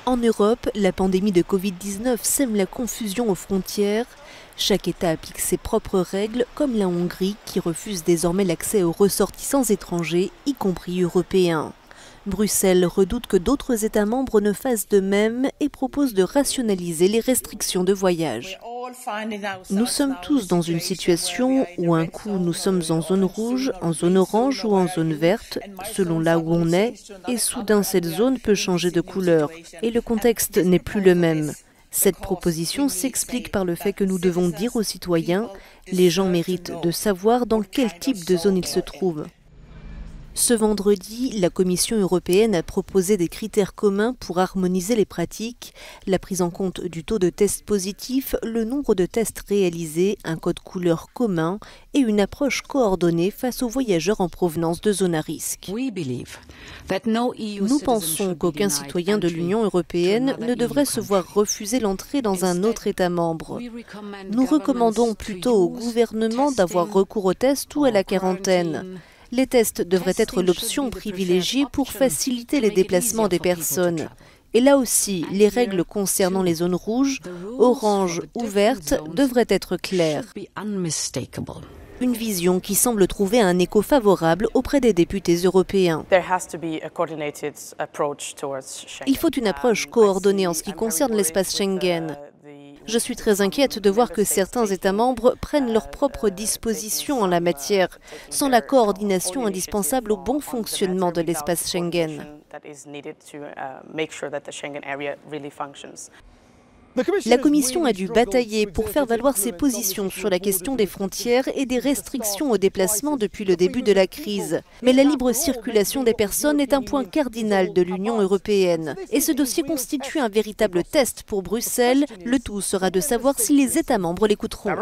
En Europe, la pandémie de Covid-19 sème la confusion aux frontières. Chaque État applique ses propres règles, comme la Hongrie, qui refuse désormais l'accès aux ressortissants étrangers, y compris européens. Bruxelles redoute que d'autres États membres ne fassent de même et propose de rationaliser les restrictions de voyage. Nous sommes tous dans une situation où un coup nous sommes en zone rouge, en zone orange ou en zone verte, selon là où on est, et soudain cette zone peut changer de couleur, et le contexte n'est plus le même. Cette proposition s'explique par le fait que nous devons dire aux citoyens « les gens méritent de savoir dans quel type de zone ils se trouvent ». Ce vendredi, la Commission européenne a proposé des critères communs pour harmoniser les pratiques, la prise en compte du taux de tests positifs, le nombre de tests réalisés, un code couleur commun et une approche coordonnée face aux voyageurs en provenance de zones à risque. Nous pensons qu'aucun citoyen de l'Union européenne ne devrait se voir refuser l'entrée dans un autre État membre. Nous recommandons plutôt au gouvernement d'avoir recours aux tests ou à la quarantaine. Les tests devraient être l'option privilégiée pour faciliter les déplacements des personnes. Et là aussi, les règles concernant les zones rouges, oranges ou vertes devraient être claires. Une vision qui semble trouver un écho favorable auprès des députés européens. Il faut une approche coordonnée en ce qui concerne l'espace Schengen. Je suis très inquiète de voir que certains États membres prennent leurs propres dispositions en la matière, sans la coordination indispensable au bon fonctionnement de l'espace Schengen. La Commission a dû batailler pour faire valoir ses positions sur la question des frontières et des restrictions au déplacement depuis le début de la crise. Mais la libre circulation des personnes est un point cardinal de l'Union européenne. Et ce dossier constitue un véritable test pour Bruxelles. Le tout sera de savoir si les États membres l'écouteront.